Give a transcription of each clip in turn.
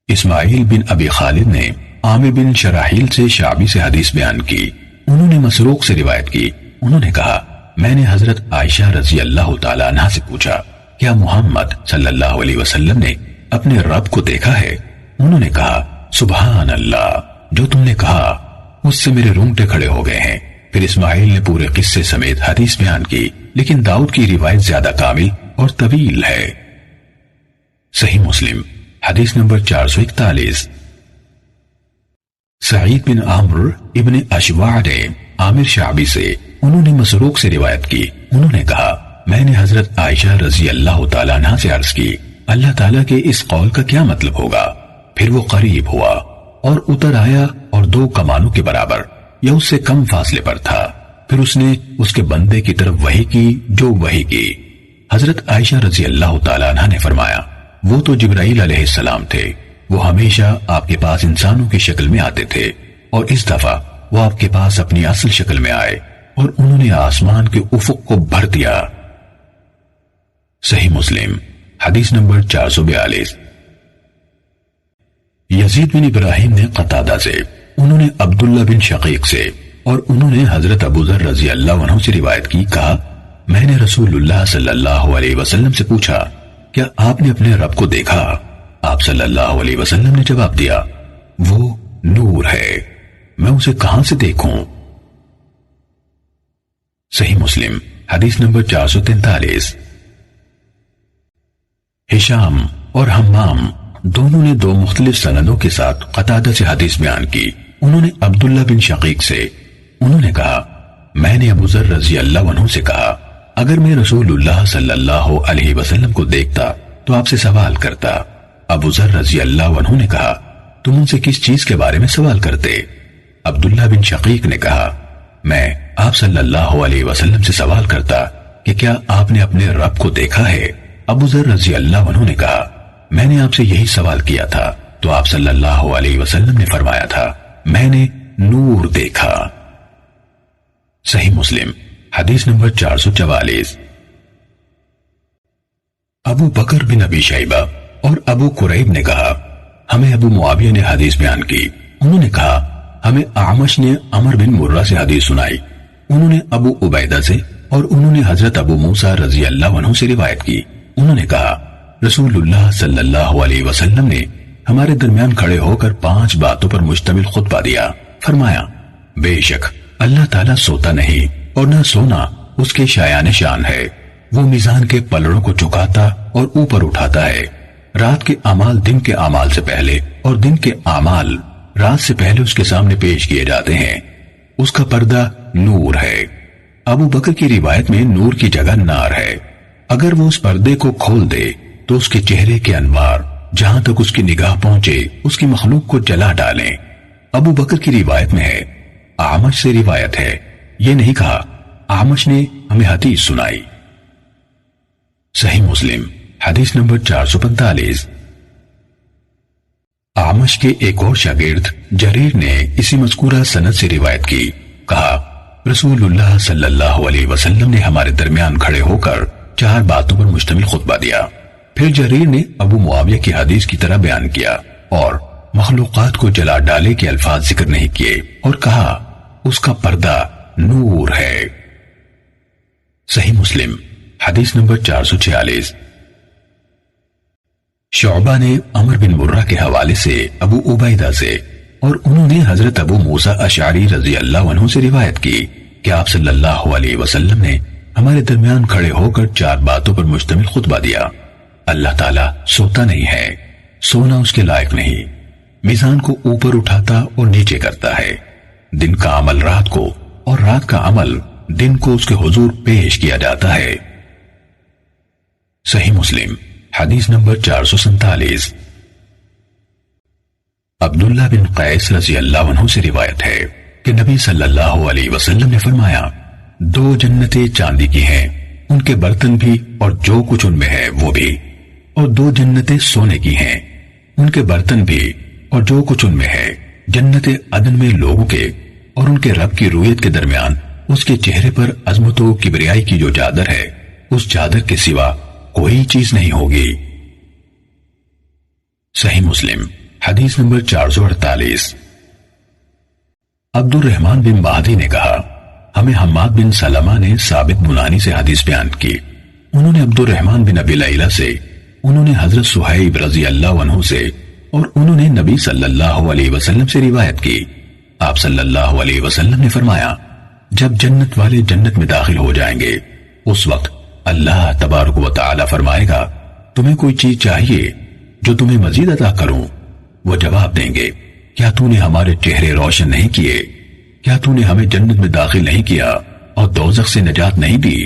اسماعیل بن ابی خالد نے عامر بن شراحیل سے شعبی سے حدیث بیان کی، انہوں نے مسروق سے روایت کی، انہوں نے کہا میں نے حضرت عائشہ رضی اللہ تعالیٰ عنہ سے پوچھا کیا محمد صلی اللہ علیہ وسلم نے اپنے رب کو دیکھا ہے؟ انہوں نے کہا سبحان اللہ، جو تم نے کہا اس سے میرے رونگٹے کھڑے ہو گئے ہیں۔ پھر اسماعیل نے پورے قصے سمیت حدیث بیان کی، لیکن داؤد کی روایت زیادہ کامل اور طویل ہے۔ صحیح مسلم حدیث نمبر 441۔ سعید بن عمرو ابن اشواع نے عامر شعبی سے، انہوں نے مسروق سے روایت کی، انہوں نے کہا میں نے حضرت عائشہ رضی اللہ تعالیٰ عنہ سے عرض کی اللہ تعالیٰ کے اس قول کا کیا مطلب ہوگا؟ پھر وہ قریب ہوا اور اتر آیا اور 2 کمانوں کے برابر یا اس سے کم فاصلے پر تھا۔ پھر اس نے اس کے بندے کی طرف وحی کی جو وحی کی۔ حضرت عائشہ رضی اللہ تعالیٰ عنہ نے فرمایا وہ تو جبرائیل علیہ السلام تھے، وہ ہمیشہ آپ کے پاس انسانوں کی شکل میں آتے تھے، اور اس دفعہ وہ آپ کے پاس اپنی اصل شکل میں آئے اور انہوں نے آسمان کے افق کو بھر دیا۔ صحیح مسلم حدیث نمبر 442۔ یزید بن ابراہیم نے قتادہ سے، انہوں نے عبداللہ بن شقیق سے، اور انہوں نے حضرت ابو ذر رضی اللہ عنہ سے روایت کی، کہا میں نے رسول اللہ صلی اللہ علیہ وسلم سے پوچھا کیا آپ نے اپنے رب کو دیکھا؟ آپ صلی اللہ علیہ وسلم نے جواب دیا وہ نور ہے، میں اسے کہاں سے دیکھوں؟ صحیح مسلم حدیث نمبر 443۔ ہشام اور حمام دونوں نے 2 مختلف سندوں کے ساتھ قتادہ سے حدیث بیان کی، انہوں نے عبداللہ بن شقیق سے، انہوں نے کہا میں نے ابو ذر رضی اللہ عنہ سے کہا اگر میں رسول اللہ صلی اللہ علیہ وسلم کو دیکھتا تو آپ سے سوال کرتا۔ ابو ذر رضی اللہ عنہ نے کہا تم ان سے کس چیز کے بارے میں سوال کرتے؟ عبداللہ بن شقیق نے کہا میں آپ صلی اللہ علیہ وسلم سے سوال کرتا کہ کیا آپ نے اپنے رب کو دیکھا ہے؟ ابو ذر رضی اللہ عنہ نے کہا میں نے آپ سے یہی سوال کیا تھا تو آپ صلی اللہ علیہ وسلم نے فرمایا تھا میں نے نور دیکھا۔ صحیح مسلم حدیث نمبر 444۔ ابو بکر بن ابی شیبہ اور ابو قریب نے کہا ہمیں ابو معاویہ نے حدیث بیان کی، انہوں نے کہا ہمیں اعمش نے عمر بن مرہ سے حدیث سنائی، انہوں نے ابو عبیدہ سے، اور انہوں نے حضرت ابو موسیٰ رضی اللہ عنہ سے روایت کی، انہوں نے کہا رسول اللہ صلی اللہ علیہ وسلم نے ہمارے درمیان کھڑے ہو کر 5 باتوں پر مشتمل خطبہ دیا، فرمایا بے شک اللہ تعالیٰ سوتا نہیں اور نہ سونا اس کے شایان شان ہے، وہ میزان کے پلڑوں کو چکاتا اور اوپر اٹھاتا ہے، رات کے اعمال دن کے اعمال سے پہلے اور دن کے اعمال رات سے پہلے اس کے سامنے پیش کیے جاتے ہیں، اس کا پردہ نور ہے۔ ابو بکر کی روایت میں نور کی جگہ نار ہے، اگر وہ اس پردے کو کھول دے تو اس کے چہرے کے انوار جہاں تک اس کی نگاہ پہنچے اس کی مخلوق کو جلا ڈالیں۔ ابو بکر کی روایت میں ہے، اعمش سے روایت ہے، یہ نہیں کہا اعمش نے ہمیں حدیث سنائی۔ صحیح مسلم حدیث نمبر 445۔ اعمش کے ایک اور شاگرد جریر نے اسی مذکورہ سند سے روایت کی، کہا رسول اللہ صلی اللہ علیہ وسلم نے ہمارے درمیان کھڑے ہو کر 4 باتوں پر مشتمل خطبہ دیا، پھر جریر نے ابو معاویہ کی حدیث کی طرح بیان کیا اور مخلوقات کو جلا ڈالے کے الفاظ ذکر نہیں کیے اور کہا اس کا پردہ نور ہے۔ صحیح مسلم حدیث نمبر 446۔ شعبہ نے عمر بن مرہ کے حوالے سے ابو عبیدہ سے، اور انہوں نے حضرت ابو موسیٰ اشعری رضی اللہ عنہ سے روایت کی کہ آپ صلی اللہ علیہ وسلم نے ہمارے درمیان کھڑے ہو کر 4 باتوں پر مشتمل خطبہ دیا۔ اللہ تعالیٰ سوتا نہیں ہے، سونا اس کے لائق نہیں، میزان کو اوپر اٹھاتا اور نیچے کرتا ہے، دن کا عمل رات کو اور رات کا عمل دن کو اس کے حضور پیش کیا جاتا ہے۔ صحیح مسلم حدیث نمبر 447۔ عبداللہ بن قیس رضی اللہ عنہ سے روایت ہے کہ نبی صلی اللہ علیہ وسلم نے فرمایا 2 جنتیں چاندی کی ہیں، ان کے برتن بھی اور جو کچھ ان میں ہے وہ بھی، اور 2 جنتیں سونے کی ہیں، ان کے برتن بھی اور جو کچھ ان میں ہے، جنت عدن میں لوگوں کے اور ان کے رب کی رویت کے درمیان اس کے چہرے پر عظمت و کبریائی کی جو چادر ہے اس چادر کے سوا کوئی چیز نہیں ہوگی۔ صحیح مسلم حدیث نمبر 448۔ عبد الرحمن بن مہدی نے کہا ہمیں حماد بن سلمہ نے ثابت بنانی سے حدیث بیان کی، انہوں نے عبد الرحمن بن ابی لیلہ سے، انہوں نے حضرت صہیب رضی اللہ عنہ سے، اور انہوں نے نبی صلی اللہ علیہ وسلم سے روایت کی۔ آپ صلی اللہ علیہ وسلم نے فرمایا جب جنت والے جنت میں داخل ہو جائیں گے اس وقت اللہ تبارک و تعالی فرمائے گا تمہیں کوئی چیز چاہیے جو تمہیں مزید عطا کروں؟ وہ جواب دیں گے کیا تو نے ہمارے چہرے روشن نہیں کیے؟ کیا تو نے ہمیں جنت میں داخل نہیں کیا اور دوزخ سے نجات نہیں دی؟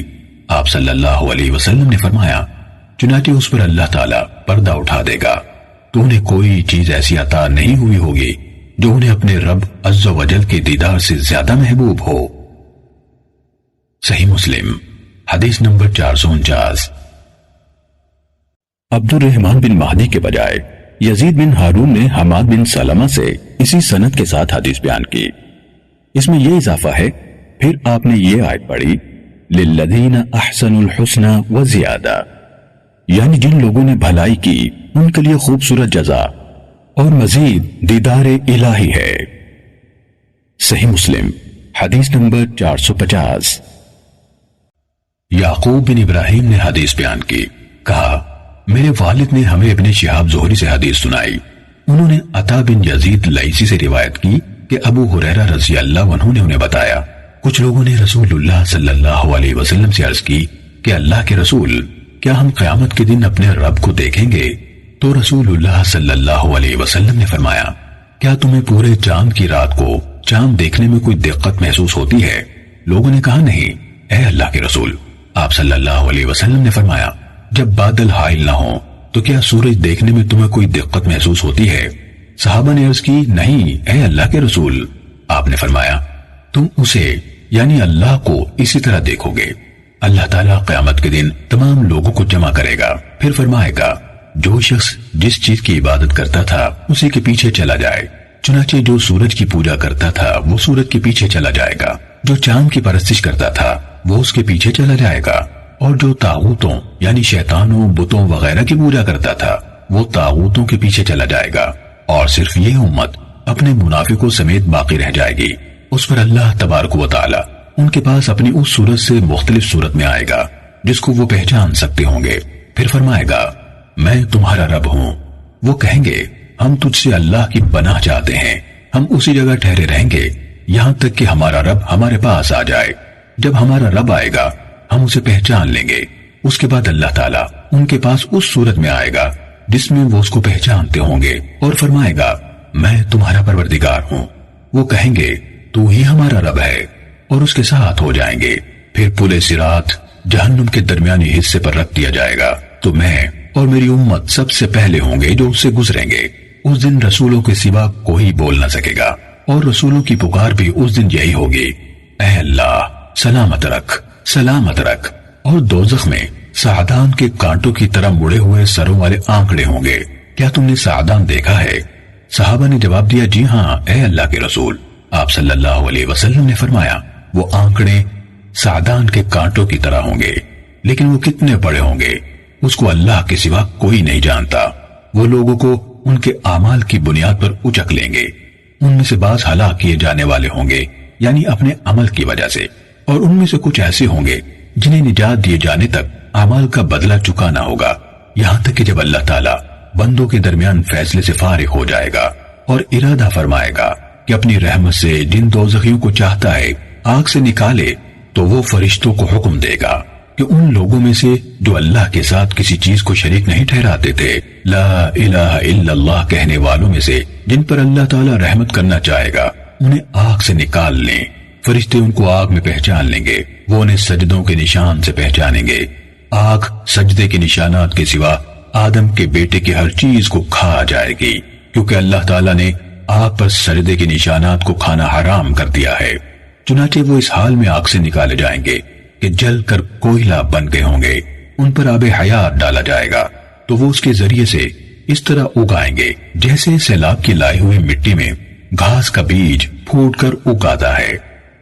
آپ صلی اللہ علیہ وسلم نے فرمایا چنانچہ اس پر اللہ تعالیٰ پردہ اٹھا دے گا، تو انہیں کوئی چیز ایسی عطا نہیں ہوئی ہوگی جو انہیں اپنے رب عز و جل کے دیدار سے زیادہ محبوب ہو۔ صحیح مسلم حدیث نمبر 449۔ عبد الرحمن بن مہدی کے بجائے یزید بن ہارون نے حماد بن سلمہ سے اسی سند کے ساتھ حدیث بیان کی۔ اس میں یہ اضافہ ہے پھر آپ نے یہ آیت پڑھی للذین احسنوا الحسنى وزیادہ، یعنی جن لوگوں نے بھلائی کی ان کے لیے خوبصورت جزا اور مزید دیدار الہی ہے۔ صحیح مسلم حدیث نمبر 450۔ یعقوب بن ابراہیم نے حدیث بیان کی، کہا میرے والد نے ہمیں ابن شہاب زہری سے حدیث سنائی، انہوں نے عطا بن یزید لیثی سے روایت کی کہ ابو ہریرہ رضی اللہ عنہ نے انہیں بتایا کچھ لوگوں نے رسول اللہ صلی اللہ علیہ وسلم سے عرض کی کہ اللہ کے رسول کیا ہم قیامت کے دن اپنے رب کو دیکھیں گے؟ تو رسول اللہ صلی اللہ علیہ وسلم نے فرمایا کیا تمہیں پورے چاند کی رات کو چاند دیکھنے میں کوئی دقت محسوس ہوتی ہے؟ لوگوں نے کہا نہیں اے اللہ کے رسول۔ آپ صلی اللہ علیہ وسلم نے فرمایا جب بادل حائل نہ ہوں تو کیا سورج دیکھنے میں تمہیں کوئی دقت محسوس ہوتی ہے؟ صحابہ نے عرض کی نہیں اے اللہ کے رسول۔ آپ نے فرمایا تم اسے یعنی اللہ کو اسی طرح دیکھو گے۔ اللہ تعالیٰ قیامت کے دن تمام لوگوں کو جمع کرے گا، پھر فرمائے گا جو شخص جس چیز کی عبادت کرتا تھا اسی کے پیچھے چلا جائے، چنانچہ جو سورج کی پوجا کرتا تھا وہ سورج کے پیچھے چلا جائے گا، جو چاند کی پرستش کرتا تھا وہ اس کے پیچھے چلا جائے گا، اور جو طاغوتوں یعنی شیطانوں بتوں وغیرہ کی پوجا کرتا تھا وہ طاغوتوں کے پیچھے چلا جائے گا، اور صرف یہ امت اپنے منافقوں سمیت باقی رہ جائے گی۔ اس پر اللہ تبارک و تعالی ان کے پاس اپنی اس صورت سے مختلف صورت میں آئے گا جس کو وہ پہچان سکتے ہوں گے، پھر فرمائے گا میں تمہارا رب ہوں۔ وہ کہیں گے ہم تجھ سے اللہ کی پناہ چاہتے ہیں، ہم اسی جگہ ٹھہرے رہیں گے یہاں تک کہ ہمارا رب ہمارے پاس آ جائے۔ جب ہمارا رب آئے گا ہم اسے پہچان لیں گے، اس کے بعد اللہ تعالیٰ ان کے پاس اس صورت میں آئے گا جس میں وہ اس کو پہچانتے ہوں گے، اور فرمائے گا میں تمہارا پروردگار ہوں۔ وہ کہیں گے تو ہی ہمارا رب ہے، اور اس کے ساتھ ہو جائیں گے۔ پھر پل صراط جہنم کے درمیانی حصے پر رکھ دیا جائے گا، تو میں اور میری امت سب سے پہلے ہوں گے جو اس سے گزریں گے۔ اس دن رسولوں کے سوا کوئی بول نہ سکے گا، اور رسولوں کی پکار بھی اس دن یہی ہوگی اے اللہ سلامت رکھ سلامت رکھ۔ اور دوزخ میں سعدان کے کانٹوں کی طرح مڑے ہوئے سروں والے آنکڑے ہوں گے۔ کیا تم نے سعدان دیکھا ہے؟ صحابہ نے جواب دیا جی ہاں اے اللہ کے رسول۔ آپ صلی اللہ علیہ وسلم نے فرمایا وہ آنکڑے سعدان کے کانٹوں کی طرح ہوں گے، لیکن وہ کتنے بڑے ہوں گے اس کو اللہ کے سوا کوئی نہیں جانتا۔ وہ لوگوں کو ان کے اعمال کی بنیاد پر اچک لیں گے، ان میں سے بعض ہلاک کیے جانے والے ہوں گے یعنی اپنے عمل کی وجہ سے، اور ان میں سے کچھ ایسے ہوں گے جنہیں نجات دیے جانے تک اعمال کا بدلہ چکانا ہوگا، یہاں تک کہ جب اللہ تعالیٰ بندوں کے درمیان فیصلے سے فارغ ہو جائے گا اور ارادہ فرمائے گا کہ اپنی رحمت سے جن دوزخیوں کو چاہتا ہے آگ سے نکالے، تو وہ فرشتوں کو حکم دے گا کہ ان لوگوں میں سے جو اللہ کے ساتھ کسی چیز کو شریک نہیں ٹھہراتے تھے، لا الہ الا اللہ کہنے والوں میں سے جن پر اللہ تعالیٰ رحمت کرنا چاہے گا انہیں آگ سے نکال لیں۔ فرشتے ان کو آگ میں پہچان لیں گے، وہ انہیں سجدوں کے نشان سے پہچانیں گے۔ آگ سجدے کے نشانات کے سوا آدم کے بیٹے کی ہر چیز کو کھا جائے گی، کیونکہ اللہ تعالیٰ نے آگ پر سجدے کے نشانات کو کھانا حرام کر دیا ہے۔ چنانچہ وہ اس حال میں آگ سے نکالے جائیں گے کہ جل کر کوئلہ بن گئے ہوں گے، ان پر آب حیات ڈالا جائے گا، تو وہ اس کے ذریعے سے اس طرح اگائیں گے جیسے سیلاب کی لائی ہوئی مٹی میں گھاس کا بیج پھوٹ کر اگاتا ہے۔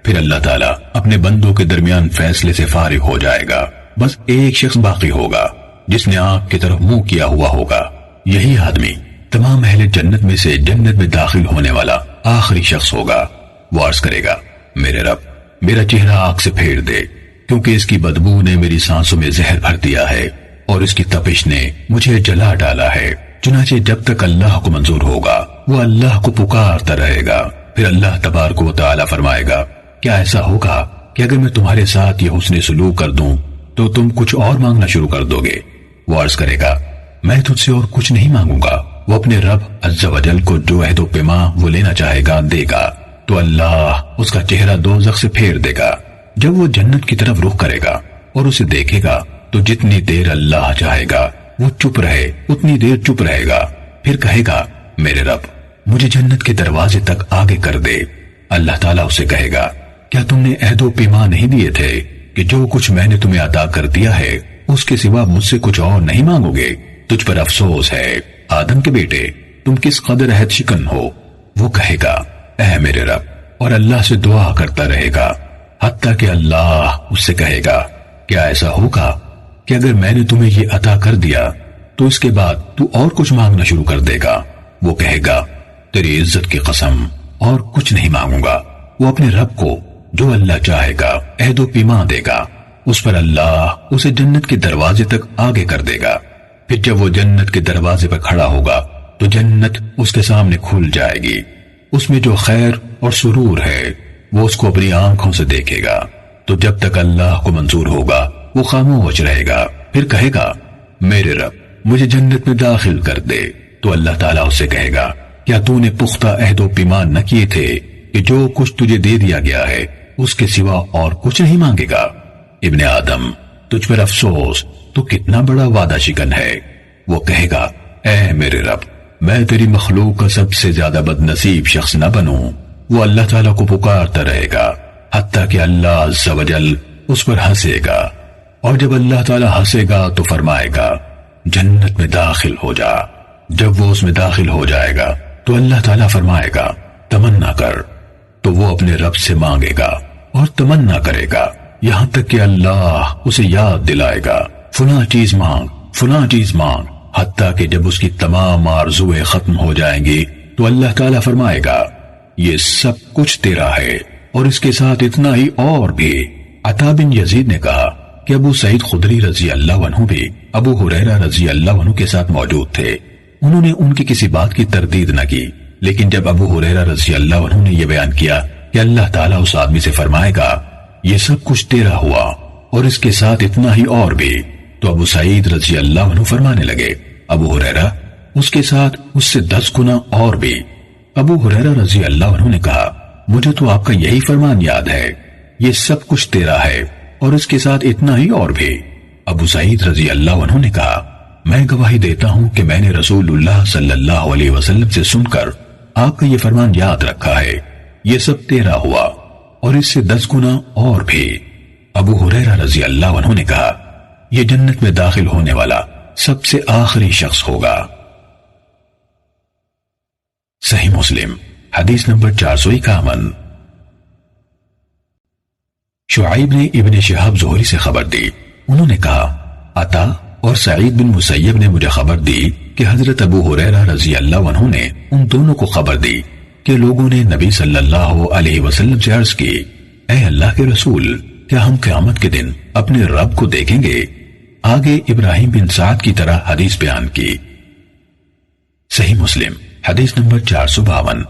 پھر اللہ تعالیٰ اپنے بندوں کے درمیان فیصلے سے فارغ ہو جائے گا، بس ایک شخص باقی ہوگا جس نے آگ کی طرف منہ کیا ہوا ہوگا، یہی آدمی تمام اہل جنت میں سے جنت میں داخل ہونے والا آخری شخص ہوگا۔ وہ عرض کرے گا، میرے رب میرا چہرہ آگ سے پھیر دے، کیونکہ اس کی بدبو نے میری سانسوں میں زہر بھر دیا ہے اور اس کی تپش نے مجھے جلا ڈالا ہے۔ چنانچہ جب تک اللہ کو منظور ہوگا وہ اللہ کو پکارتا رہے گا۔ پھر اللہ تبارک و تعالی فرمائے گا، کیا ایسا ہوگا کہ اگر میں تمہارے ساتھ یہ حسن سلوک کر دوں تو تم کچھ اور مانگنا شروع کر دو گے؟ وہ عرض کرے گا، میں تجھ سے اور کچھ نہیں مانگوں گا۔ وہ اپنے رب عز و جل کو جو عہد و پیما وہ لینا چاہے گا دے گا، تو اللہ اس کا چہرہ دوزخ سے پھیر دے گا۔ جب وہ جنت کی طرف رخ کرے گا اور اسے دیکھے گا تو جتنی دیر اللہ چاہے گا وہ چپ رہے اتنی دیر چپ رہے گا۔ پھر کہے گا، میرے رب مجھے جنت کے دروازے تک آگے کر دے۔ اللہ تعالیٰ اسے کہے گا، کیا تم نے عہد و پیما نہیں دیے تھے کہ جو کچھ میں نے تمہیں عطا کر دیا ہے اس کے سوا مجھ سے کچھ اور نہیں مانگو گے؟ تجھ پر افسوس ہے آدم کے بیٹے، تم کس قدر عہد شکن ہو۔ وہ کہے گا، اے میرے رب، اور اللہ سے دعا کرتا رہے گا حتیٰ کہ اللہ اس سے کہے گا، کیا ایسا ہوگا کہ اگر میں نے تمہیں یہ عطا کر دیا تو اس کے بعد تو اور کچھ مانگنا شروع کر دے گا؟ وہ کہے گا، تیری عزت کی قسم اور کچھ نہیں مانگوں گا۔ وہ اپنے رب کو جو اللہ چاہے گا عہد و پیما دے گا، اس پر اللہ اسے جنت کے دروازے تک آگے کر دے گا۔ پھر جب وہ جنت کے دروازے پر کھڑا ہوگا تو جنت اس کے سامنے کھل جائے گی۔ اس میں جو خیر اور سرور ہے وہ اس کو اپنی آنکھوں سے دیکھے گا۔ تو جب تک اللہ کو منظور ہوگا وہ خاموش رہے گا۔ پھر کہے گا، میرے رب مجھے جنت میں داخل کر دے۔ تو اللہ تعالیٰ اسے کہے گا، کیا تو نے پختہ عہد و پیما نہ کیے تھے کہ جو کچھ تجھے دے دیا گیا ہے اس کے سوا اور کچھ نہیں مانگے گا؟ ابن آدم تجھ پر افسوس، تو کتنا بڑا وعدہ شکن ہے۔ وہ کہے گا، اے میرے رب میں تیری مخلوق کا سب سے زیادہ بد نصیب شخص نہ بنوں۔ وہ اللہ تعالیٰ کو پکارتا رہے گا حتیٰ کہ اللہ عز و جل اس پر ہنسے گا، اور جب اللہ تعالیٰ ہنسے گا تو فرمائے گا، جنت میں داخل ہو جا۔ جب وہ اس میں داخل ہو جائے گا تو اللہ تعالیٰ فرمائے گا، تمنا کر۔ تو وہ اپنے رب سے مانگے گا اور تمنا کرے گا، یہاں تک کہ اللہ اسے یاد دلائے گا، فلاں چیز مانگ، فلاں چیز مانگ، حتیٰ کہ جب اس کی تمام آرزویں ختم ہو جائیں گی تو اللہ تعالیٰ فرمائے گا، یہ سب کچھ تیرا ہے اور اس کے ساتھ اتنا ہی اور بھی۔ عطا بن یزید نے کہا کہ ابو سعید خدری رضی اللہ عنہ بھی ابو ہریرہ رضی اللہ عنہ کے ساتھ موجود تھے۔ انہوں نے ان کی کسی بات کی تردید نہ کی، لیکن جب ابو ہریرہ رضی اللہ عنہ نے یہ بیان کیا کہ اللہ تعالیٰ اس آدمی سے فرمائے گا، یہ سب کچھ تیرا ہوا اور اس کے ساتھ اتنا ہی اور بھی، تو ابو سعید رضی اللہ عنہ فرمانے لگے، ابو ہریرہ اس کے ساتھ اس سے 10 گنا اور بھی۔ ابو ہریرہ رضی اللہ عنہ نے کہا، مجھے تو آپ کا یہی فرمان یاد ہے، یہ سب کچھ تیرا ہے اور اس کے ساتھ اتنا ہی اور بھی۔ ابو سعید رضی اللہ عنہ نے کہا، میں گواہی دیتا ہوں کہ میں نے رسول اللہ صلی اللہ علیہ وسلم سے سن کر آپ کا یہ فرمان یاد رکھا ہے، یہ سب تیرا ہوا اور اس سے 10 گنا اور بھی۔ ابو ہریرہ رضی اللہ عنہ نے کہا، یہ جنت میں داخل ہونے والا سب سے آخری شخص ہوگا۔ صحیح مسلم حدیث نمبر 451۔ شعیب نے ابن شہاب زہری سے خبر دی، انہوں نے کہا، عطا اور سعید بن مسیب نے مجھے خبر دی کہ حضرت ابو ہریرہ رضی اللہ عنہ نے ان دونوں کو خبر دی کہ لوگوں نے نبی صلی اللہ علیہ وسلم سے عرض کی، اے اللہ کے رسول، کیا ہم قیامت کے دن اپنے رب کو دیکھیں گے؟ آگے ابراہیم بن سعد کی طرح حدیث بیان کی۔ صحیح مسلم حدیث نمبر 452۔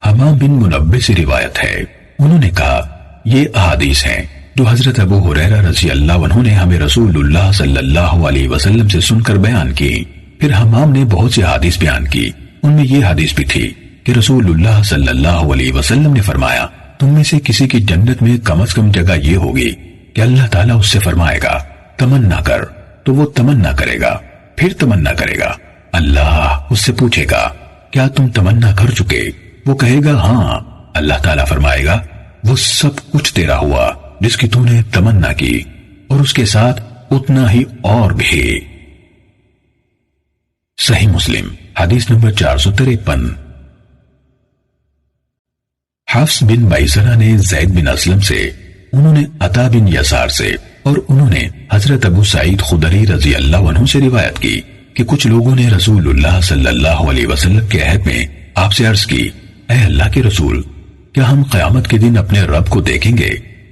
حمام بن منبع سے روایت ہے، انہوں نے کہا، یہ احادیث ہیں جو حضرت ابو ہریرہ رضی اللہ عنہ نے ہمیں رسول اللہ صلی اللہ علیہ وسلم سے سن کر بیان کی۔ پھر حمام نے بہت سی حدیث بیان کی، ان میں یہ حدیث بھی تھی کہ رسول اللہ صلی اللہ علیہ وسلم نے فرمایا، تم میں سے کسی کی جنت میں کم از کم جگہ یہ ہوگی کہ اللہ تعالیٰ اس سے فرمائے گا، تمنا کر، تو وہ تمنا کرے گا، پھر تمنا کرے گا۔ اللہ اس سے پوچھے گا، کیا تم تمنا کر چکے؟ وہ کہے گا، ہاں۔ اللہ تعالیٰ فرمائے گا، وہ سب کچھ تیرا ہوا جس کی تو نے تمنا کی، اور اس کے ساتھ اتنا ہی اور بھی۔ صحیح مسلم حدیث نمبر 453۔ حفص بن میسرہ نے زید بن اسلم سے، انہوں نے عطا بن یسار سے، اور انہوں نے حضرت ابو سعید خدری رضی اللہ عنہ سے روایت کی کہ کچھ لوگوں نے رسول اللہ صلی اللہ علیہ وسلم کے عہد میں آپ سے عرض کی، اے اللہ کے رسول، کیا ہم قیامت کے دن اپنے رب کو دیکھیں گے؟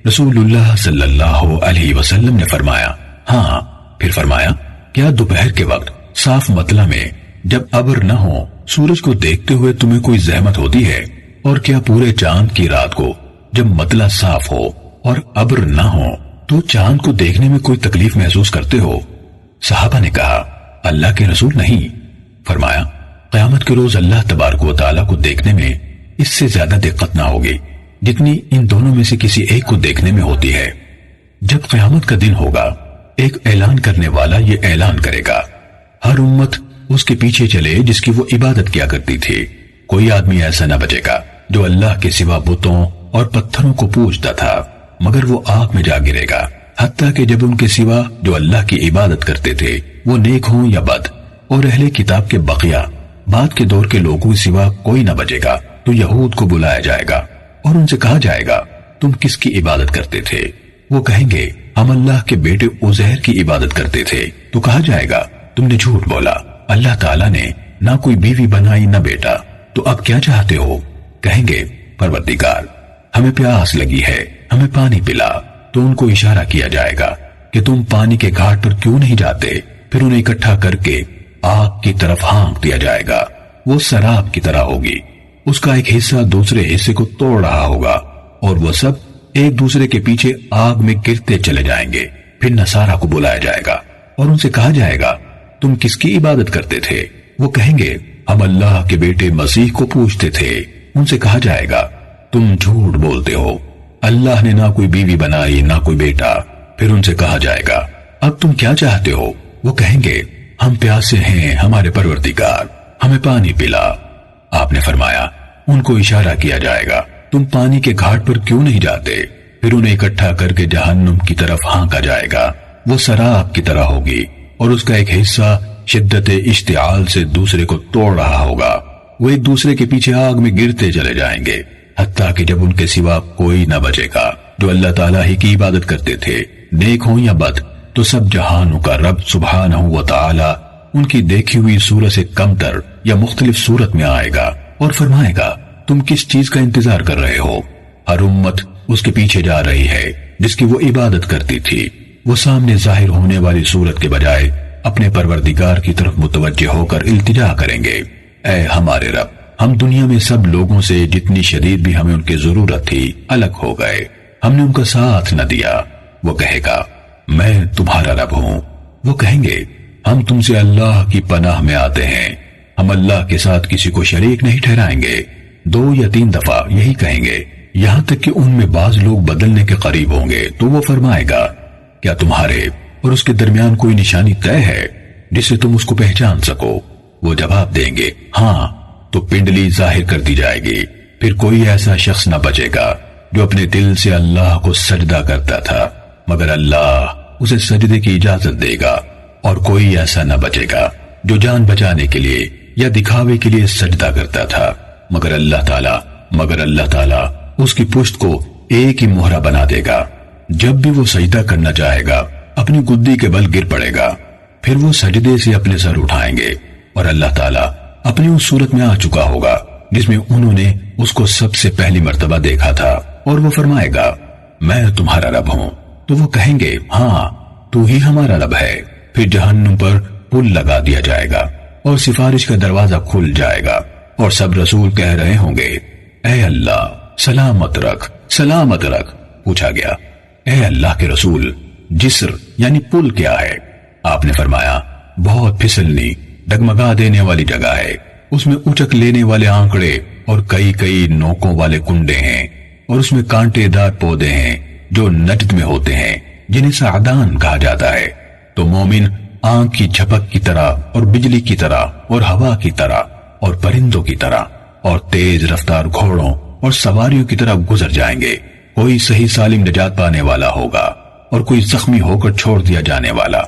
رسول اللہ صلی اللہ علیہ وسلم نے فرمایا، ہاں۔ پھر فرمایا، کیا دوپہر کے وقت صاف مطلع میں جب ابر نہ ہو سورج کو دیکھتے ہوئے تمہیں کوئی زحمت ہوتی ہے؟ اور کیا پورے چاند کی رات کو جب مطلع صاف ہو اور ابر نہ ہو تو چاند کو دیکھنے میں کوئی تکلیف محسوس کرتے ہو؟ صحابہ نے کہا، اللہ کے رسول نہیں۔ فرمایا، قیامت کے روز اللہ تبارک و تعالیٰ کو دیکھنے میں اس سے زیادہ دقت نہ ہوگی جتنی ان دونوں میں سے کسی ایک کو دیکھنے میں ہوتی ہے۔ جب قیامت کا دن ہوگا، ایک اعلان کرنے والا یہ اعلان کرے گا، ہر امت اس کے پیچھے چلے جس کی وہ عبادت کیا کرتی تھی۔ کوئی آدمی ایسا نہ بچے گا جو اللہ کے سوا بتوں اور پتھروں کو پوجتا تھا، مگر وہ آگ میں جا گرے گا، حتیٰ کہ جب ان کے سوا جو اللہ کی عبادت کرتے تھے وہ نیک ہوں یا بد، اور اہل کتاب کے بقیہ بعد کے دور کے لوگوں کے سوا کوئی نہ بچے گا تو یہود کو بلایا جائے گا اور ان سے کہا جائے گا، تم کس کی عبادت کرتے تھے؟ وہ کہیں گے، ہم اللہ کے بیٹے عزیر کی عبادت کرتے تھے۔ تو کہا جائے گا، تم نے جھوٹ بولا، اللہ تعالیٰ نے نہ کوئی بیوی بنائی نہ بیٹا، تو اب کیا چاہتے ہو؟ کہیں گے، پروردگار، ہمیں پیاس لگی ہے، ہمیں پانی پلا۔ تو ان کو اشارہ کیا جائے گا کہ تم پانی کے گھاٹ پر کیوں نہیں جاتے؟ پھر انہیں اکٹھا کر کے آگ کی طرف ہانک دیا جائے گا، وہ سراب کی طرح ہوگی، اس کا ایک حصہ دوسرے حصے کو توڑ رہا ہوگا، اور وہ سب ایک دوسرے کے پیچھے آگ میں گرتے چلے جائیں گے۔ پھر نصارہ کو بلایا جائے گا اور ان سے کہا جائے گا، تم کس کی عبادت کرتے تھے؟ وہ کہیں گے، ہم اللہ کے بیٹے مسیح کو پوجتے تھے۔ ان سے کہا جائے گا، تم جھوٹ بولتے ہو، اللہ نے نہ کوئی بیوی بنائی نہ کوئی بیٹا۔ پھر ان سے کہا جائے گا، اب تم کیا چاہتے ہو؟ وہ کہیں گے، ہم پیاسے ہیں، ہمارے پروردگار، ہمیں پانی پلا۔ آپ نے فرمایا، ان کو اشارہ کیا جائے گا، تم پانی کے گھاٹ پر کیوں نہیں جاتے؟ پھر انہیں اکٹھا کر کے جہنم کی طرف ہانکا جائے گا، وہ سراب کی طرح ہوگی، اور اس کا ایک حصہ شدت اشتعال سے دوسرے کو توڑ رہا ہوگا، وہ ایک دوسرے کے پیچھے آگ میں گرتے چلے جائیں گے، حتیٰ کہ جب ان کے سوا کوئی نہ بچے گا جو اللہ تعالیٰ ہی کی عبادت کرتے تھے، نیک ہوں یا بد۔ تو سب جہانوں کا رب سبحانہ و تعالی ان کی دیکھی ہوئی صورت سے کم تر یا مختلف صورت میں آئے گا اور فرمائے گا، تم کس چیز کا انتظار کر رہے ہو؟ ہر امت اس کے پیچھے جا رہی ہے جس کی وہ عبادت کرتی تھی۔ وہ سامنے ظاہر ہونے والی صورت کے بجائے اپنے پروردگار کی طرف متوجہ ہو کر التجا کریں گے، اے ہمارے رب، ہم دنیا میں سب لوگوں سے جتنی شدید بھی ہمیں ان کی ضرورت تھی الگ ہو گئے، ہم نے ان کا ساتھ نہ دیا۔ وہ کہے گا، میں تمہارا رب ہوں۔ وہ کہیں گے، ہم تم سے اللہ کی پناہ میں آتے ہیں، ہم اللہ کے ساتھ کسی کو شریک نہیں ٹھہرائیں گے۔ 2 یا 3 دفعہ یہی کہیں گے، یہاں تک کہ ان میں بعض لوگ بدلنے کے قریب ہوں گے۔ تو وہ فرمائے گا، کیا تمہارے اور اس کے درمیان کوئی نشانی طے ہے جس سے تم اس کو پہچان سکو؟ وہ جواب دیں گے، ہاں۔ تو پنڈلی ظاہر کر دی جائے گی، پھر کوئی ایسا شخص نہ بچے گا جو اپنے دل سے اللہ کو سجدہ کرتا تھا، مگر اللہ اسے سجدے کی اجازت دے گا، اور کوئی ایسا نہ بچے گا جو جان بچانے کے لیے یا دکھاوے کے لیے سجدہ کرتا تھا، مگر اللہ تعالیٰ اس کی پشت کو ایک ہی مہرہ بنا دے گا۔ جب بھی وہ سجدہ کرنا چاہے گا اپنی گدی کے بل گر پڑے گا، پھر وہ سجدے سے اپنے سر اٹھائیں گے، اور اللہ تعالیٰ اپنی اس صورت میں آ چکا ہوگا جس میں انہوں نے اس کو سب سے پہلی مرتبہ دیکھا تھا، اور وہ فرمائے گا، میں تمہارا رب ہوں۔ تو وہ کہیں گے، ہاں تو ہی ہمارا رب ہے۔ پھر جہنم پر پل لگا دیا جائے گا اور سفارش کا دروازہ کھل جائے گا، اور سب رسول کہہ رہے ہوں گے، اے اللہ سلامت رکھ سلامت رکھ۔ پوچھا گیا، اے اللہ کے رسول، جسر یعنی پل کیا ہے؟ آپ نے فرمایا، بہت پھسلنی ڈگمگا دینے والی جگہ ہے، اس میں اچک لینے والے آنکڑے اور کئی نوکوں والے کنڈے ہیں، اور اس میں کانٹے دار پودے ہیں جو نجد میں ہوتے ہیں، جنہیں سعدان کہا جاتا ہے۔ تو مومن آنکھ کی جھپک کی طرح اور بجلی کی طرح اور ہوا کی طرح اور پرندوں کی طرح اور تیز رفتار گھوڑوں اور سواریوں کی طرح گزر جائیں گے، کوئی صحیح سالم نجات پانے والا ہوگا اور کوئی زخمی ہو کر چھوڑ دیا جانے والا،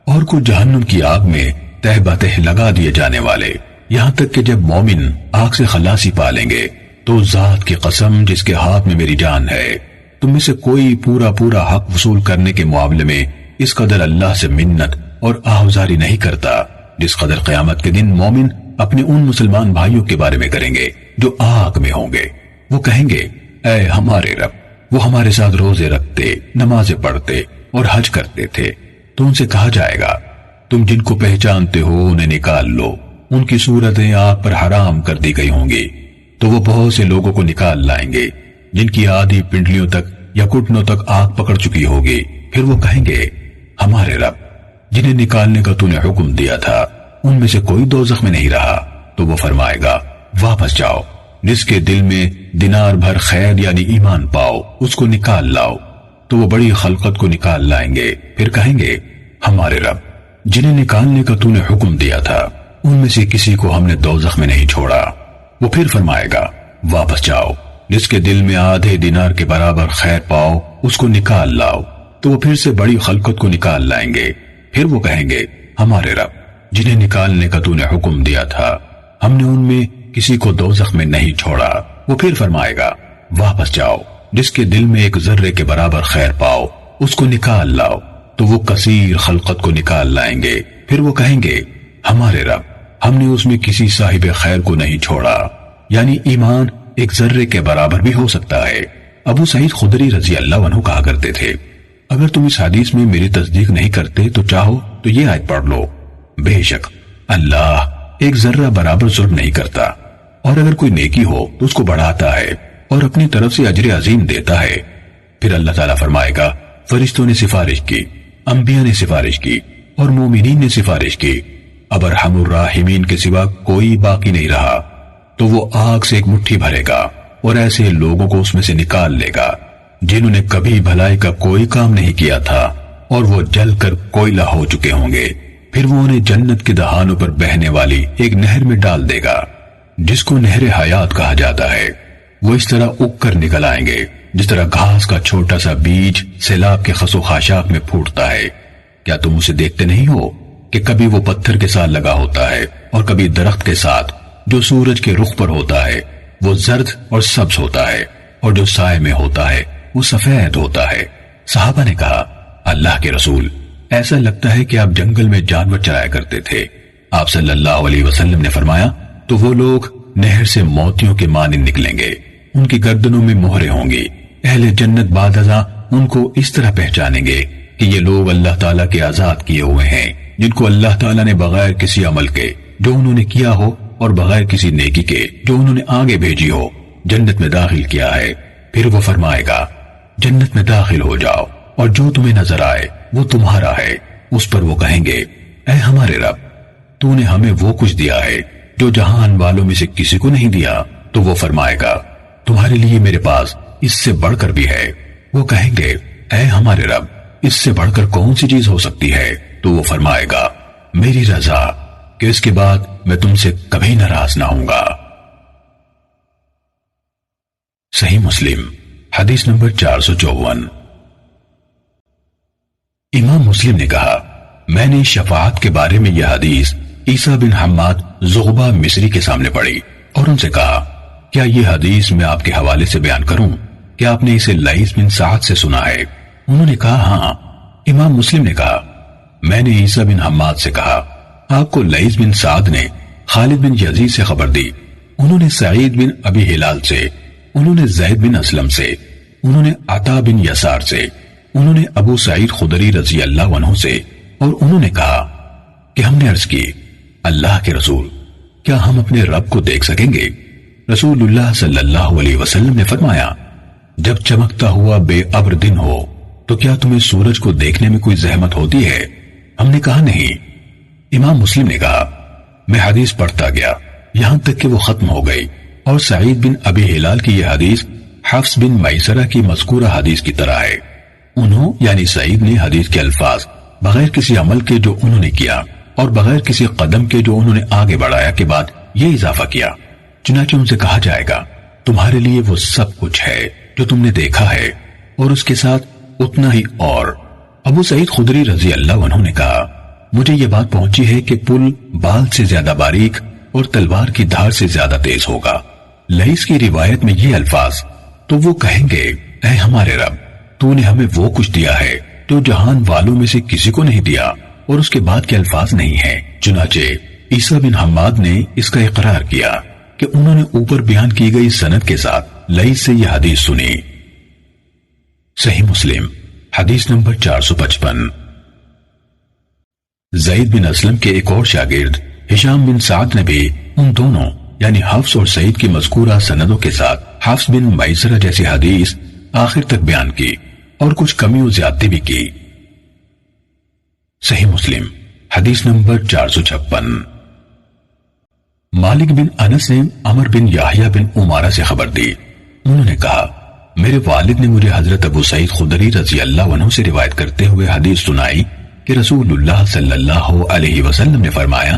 اور کوئی جہنم کی آگ میں تہ بتہ لگا دیے جانے والے، یہاں تک کہ جب مومن آگ سے خلاصی پا لیں گے تو ذات کی قسم جس کے ہاتھ میں میری جان ہے، تم میں سے کوئی پورا حق وصول کرنے کے معاملے میں اس قدر اللہ سے منت اور آہوزاری نہیں کرتا جس قدر قیامت کے دن مومن اپنے ان مسلمان بھائیوں کے بارے میں کریں گے جو آگ میں ہوں گے۔ وہ کہیں گے اے ہمارے رب، وہ ہمارے ساتھ روزے رکھتے، نمازیں پڑھتے اور حج کرتے تھے۔ تو ان سے کہا جائے گا تم جن کو پہچانتے ہو انہیں نکال لو، ان کی صورتیں آگ پر حرام کر دی گئی ہوں گی۔ تو وہ بہت سے لوگوں کو نکال لائیں گے جن کی آدھی پنڈلیوں تک یا گھٹنوں تک آگ پکڑ چکی ہوگی۔ پھر وہ کہیں گے ہمارے رب، جنہیں نکالنے کا تو نے حکم دیا تھا ان میں سے کوئی دوزخ میں نہیں رہا۔ تو وہ فرمائے گا واپس جاؤ، جس کے دل میں دینار بھر خیر یعنی ایمان پاؤ اس کو نکال لاؤ۔ تو وہ بڑی خلقت کو نکال لائیں گے، پھر کہیں گے ہمارے رب، جنہیں نکالنے کا تو نے حکم دیا تھا ان میں سے کسی کو ہم نے دوزخ میں نہیں چھوڑا۔ وہ پھر فرمائے گا واپس جاؤ، جس کے دل میں آدھے دینار کے برابر خیر پاؤ اس کو نکال لاؤ۔ تو وہ پھر سے بڑی خلقت کو نکال لائیں گے، پھر وہ کہیں گے ہمارے رب، جنہیں نکالنے کا تو نے حکم دیا تھا ہم نے ان میں کسی کو دوزخ میں نہیں چھوڑا۔ وہ پھر فرمائے گا واپس جاؤ، جس کے دل میں ایک ذرے کے برابر خیر پاؤ اس کو نکال لاؤ۔ تو وہ کثیر خلقت کو نکال لائیں گے، پھر وہ کہیں گے ہمارے رب، ہم نے اس میں کسی صاحب خیر کو نہیں چھوڑا، یعنی ایمان ایک ذرے کے برابر بھی ہو سکتا ہے۔ ابو سعید خدری رضی اللہ عنہ کہا کرتے تھے اگر تم اس حدیث میں میری تصدیق نہیں کرتے تو چاہو تو یہ آیت پڑھ لو، بے شک اللہ ایک ذرہ برابر ظلم نہیں کرتا، اور اگر کوئی نیکی ہو تو اس کو بڑھاتا ہے اور اپنی طرف سے اجر عظیم دیتا ہے۔ پھر اللہ تعالیٰ فرمائے گا فرشتوں نے سفارش کی، انبیاء نے سفارش کی اور مومنین نے سفارش کی، اب ارحم الراحمین کے سوا کوئی باقی نہیں رہا۔ تو وہ آگ سے ایک مٹھی بھرے گا اور ایسے لوگوں کو اس میں سے نکال لے گا جنہوں نے کبھی بھلائی کا کوئی کام نہیں کیا تھا اور وہ جل کر کوئلہ ہو چکے ہوں گے۔ پھر وہ انہیں جنت کے دہانوں پر بہنے والی ایک نہر میں ڈال دے گا جس کو نہر حیات کہا جاتا ہے۔ وہ اس طرح اگ کر نکل آئیں گے جس طرح گھاس کا چھوٹا سا بیج سیلاب کے خس و خاشاک میں پھوٹتا ہے۔ کیا تم اسے دیکھتے نہیں ہو کہ کبھی وہ پتھر کے ساتھ لگا ہوتا ہے اور کبھی درخت کے ساتھ جو سورج کے رخ پر ہوتا ہے وہ زرد اور سبز ہوتا ہے، اور جو سائے میں ہوتا ہے وہ سفید ہوتا ہے۔ صحابہ نے کہا اللہ کے رسول، ایسا لگتا ہے کہ آپ جنگل میں جانور چرایا کرتے تھے۔ آپ صلی اللہ علیہ وسلم نے فرمایا تو وہ لوگ نہر سے موتیوں کے مانند نکلیں گے، ان کی گردنوں میں مہریں ہوں گی۔ اہل جنت بعد ازاں ان کو اس طرح پہچانیں گے کہ یہ لوگ اللہ تعالیٰ کے آزاد کیے ہوئے ہیں، جن کو اللہ تعالیٰ نے بغیر کسی عمل کے جو انہوں نے کیا ہو اور بغیر کسی نیکی کے جو انہوں نے آگے بھیجی ہو جنت میں داخل کیا ہے۔ پھر وہ فرمائے گا جنت میں داخل ہو جاؤ اور جو تمہیں نظر آئے وہ تمہارا ہے۔ اس پر وہ کہیں گے اے ہمارے رب، تو نے ہمیں وہ کچھ دیا ہے جو جہان والوں میں سے کسی کو نہیں دیا۔ تو وہ فرمائے گا تمہارے لیے میرے پاس اس سے بڑھ کر بھی ہے۔ وہ کہیں گے اے ہمارے رب، اس سے بڑھ کر کون سی چیز ہو سکتی ہے؟ تو وہ فرمائے گا میری رضا، کہ اس کے بعد میں تم سے کبھی ناراض نہ ہوں گا۔ صحیح مسلم حدیث نمبر 454۔ امام مسلم نے کہا میں نے شفاعت کے بارے میں یہ حدیث عیسیٰ بن حماد زغبہ مصری کے سامنے پڑھی اور ان سے کہا کیا یہ حدیث میں آپ کے حوالے سے بیان کروں؟ کیا آپ نے اسے لیث بن سعد سے سنا ہے؟ انہوں نے کہا ہاں۔ امام مسلم نے کہا میں نے عیسیٰ بن حماد سے کہا آپ کو لیث بن سعد نے خالد بن یزید سے خبر دی، انہوں نے سعید بن ابی ہلال سے، انہوں نے زید بن اسلم سے، انہوں نے عطا بن یسار سے، انہوں نے ابو سعید خدری رضی اللہ عنہ سے، اور انہوں نے کہا کہ ہم نے عرض کی اللہ کے رسول کیا ہم اپنے رب کو دیکھ سکیں گے؟ رسول اللہ صلی اللہ علیہ وسلم نے فرمایا جب چمکتا ہوا بے ابر دن ہو تو کیا تمہیں سورج کو دیکھنے میں کوئی زحمت ہوتی ہے؟ ہم نے کہا نہیں۔ امام مسلم نے کہا میں حدیث پڑھتا گیا یہاں تک کہ وہ ختم ہو گئی، اور سعید بن ابی ہلال کی یہ حدیث حفص بن میسرہ کی مذکورہ حدیث کی طرح ہے۔ انہوں یعنی سعید نے حدیث کے الفاظ بغیر کسی عمل کے جو انہوں نے کیا اور بغیر کسی قدم کے جو انہوں نے آگے بڑھایا کے بعد یہ اضافہ کیا، چنانچہ ان سے کہا جائے گا تمہارے لیے وہ سب کچھ ہے جو تم نے دیکھا ہے اور اس کے ساتھ اتنا ہی اور۔ ابو سعید خدری رضی اللہ عنہ نے کہا مجھے یہ بات پہنچی ہے کہ پل بال سے زیادہ باریک اور تلوار کی دھار سے زیادہ تیز ہوگا۔ لیث کی روایت میں یہ الفاظ تو وہ کہیں گے اے ہمارے رب، تو نے ہمیں وہ کچھ دیا ہے جو جہان والوں میں سے کسی کو نہیں دیا، اور اس کے بعد کے الفاظ نہیں ہیں۔ چنانچہ عیسیٰ بن حماد نے اس کا اقرار کیا کہ انہوں نے اوپر بیان کی گئی سند کے ساتھ لئیث سے یہ حدیث سنی۔ صحیح مسلم حدیث نمبر 455۔ زید بن اسلم کے ایک اور شاگرد ہشام بن سعد نے بھی ان دونوں یعنی حفص اور سعید کی مذکورہ سندوں کے ساتھ حفص بن میسرہ جیسی حدیث آخر تک بیان کی اور کچھ کمی و زیادتی بھی کی۔ صحیح مسلم حدیث نمبر 456۔ مالک بن انس نے عمر بن یحییٰ بن عمارہ سے خبر دی، انہوں نے کہا میرے والد نے مجھے حضرت ابو سعید خدری رضی اللہ عنہ سے روایت کرتے ہوئے حدیث سنائی کہ رسول اللہ صلی اللہ علیہ وسلم نے فرمایا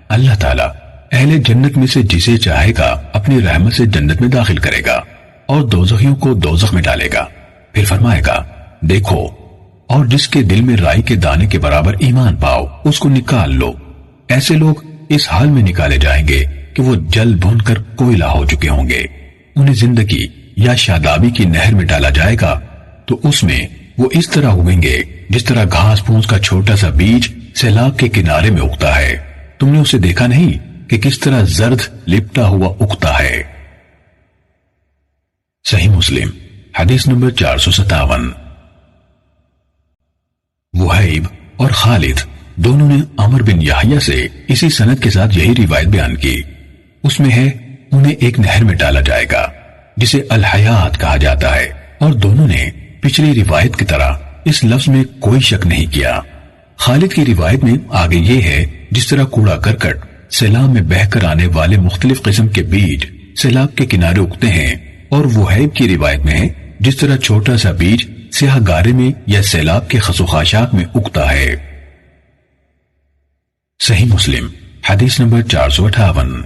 اللہ تعالیٰ اہل جنت میں سے جسے چاہے گا اپنی رحمت سے جنت میں داخل کرے گا اور دوزخیوں کو دوزخ میں ڈالے گا، پھر فرمائے گا دیکھو اور جس کے دل میں رائی کے دانے کے برابر ایمان پاؤ اس کو نکال لو۔ ایسے لوگ اس حال میں نکالے جائیں گے کہ وہ جل بھن کر کوئلہ ہو چکے ہوں گے، انہیں زندگی یا شادابی کی نہر میں ڈالا جائے گا تو اس میں وہ اس طرح اگیں گے جس طرح گھاس پھوس کا چھوٹا سا بیج سیلاب کے کنارے میں اگتا ہے، تم نے اسے دیکھا نہیں کہ کس طرح زرد لپٹا ہوا اگتا ہے۔ صحیح مسلم حدیث نمبر 457۔ وہیب اور خالد دونوں نے عمر بن یحییٰ سے اسی سند کے ساتھ یہی روایت بیان کی، اس میں ہے انہیں ایک نہر میں ڈالا جائے گا جسے الحیات کہا جاتا ہے، اور دونوں نے پچھلی روایت کی طرح اس لفظ میں کوئی شک نہیں کیا۔ خالد کی روایت میں آگے یہ ہے جس طرح کوڑا کرکٹ سیلاب میں بہہ کر آنے والے مختلف قسم کے بیج سیلاب کے کنارے اگتے ہیں، اور وہیب کی روایت میں ہے جس طرح چھوٹا سا بیج سیاہ گارے میں یا سیلاب کے خسوخاشاک میں اگتا ہے۔ صحیح مسلم حدیث نمبر 458۔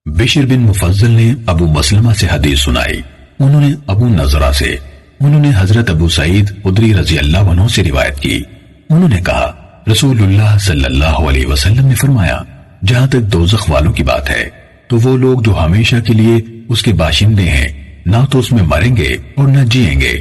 بشر بن مفضل نے ابو مسلمہ سے حدیث سنائی، انہوں نے ابو نضرہ سے، انہوں نے حضرت ابو سعید خدری رضی اللہ عنہ سے روایت کی، انہوں نے کہا رسول اللہ صلی اللہ علیہ وسلم نے فرمایا جہاں تک دوزخ والوں کی بات ہے تو وہ لوگ جو ہمیشہ کے لیے اس کے باشندے ہیں نہ تو اس میں مریں گے اور نہ جیئیں گے،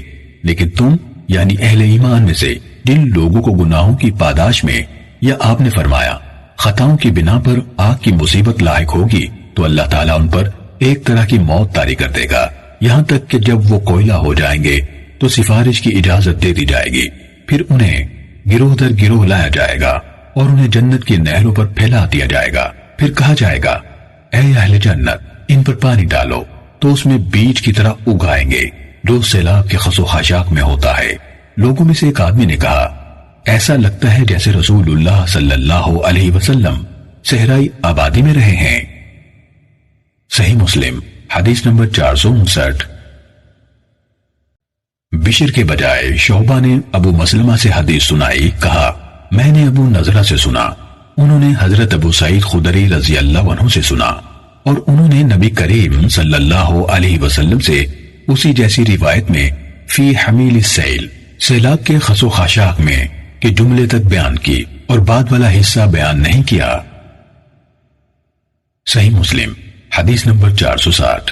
لیکن تم یعنی اہل ایمان میں سے جن لوگوں کو گناہوں کی پاداش میں یا آپ نے فرمایا خطاؤں کی بنا پر آگ کی مصیبت لاحق ہوگی تو اللہ تعالیٰ ان پر ایک طرح کی موت طاری کر دے گا، یہاں تک کہ جب وہ کوئلہ ہو جائیں گے تو سفارش کی اجازت دے دی جائے گی، پھر انہیں گروہ در گروہ لایا جائے گا اور انہیں جنت کی نہروں پر پھیلا دیا جائے گا، پھر کہا جائے گا اے اہل جنت ان پر پانی ڈالو، تو اس میں بیج کی طرح اگائیں گے جو سیلاب کے خس و خاشاک میں ہوتا ہے۔ لوگوں میں سے ایک آدمی نے کہا ایسا لگتا ہے جیسے رسول اللہ صلی اللہ علیہ وسلم صحرائی آبادی میں رہے ہیں۔ صحیح مسلم حدیث نمبر 459۔ بشر کے بجائے شعبہ نے ابو مسلمہ سے حدیث سنائی، کہا میں نے ابو نضرہ سے سنا، انہوں نے حضرت ابو سعید خدری رضی اللہ عنہ سے سنا، اور انہوں نے نبی کریم صلی اللہ علیہ وسلم سے اسی جیسی روایت میں فی حمیل السیل سیلاب کے خس و خاشاک میں کے جملے تک بیان کی اور بعد والا حصہ بیان نہیں کیا۔ صحیح مسلم حدیث نمبر 460۔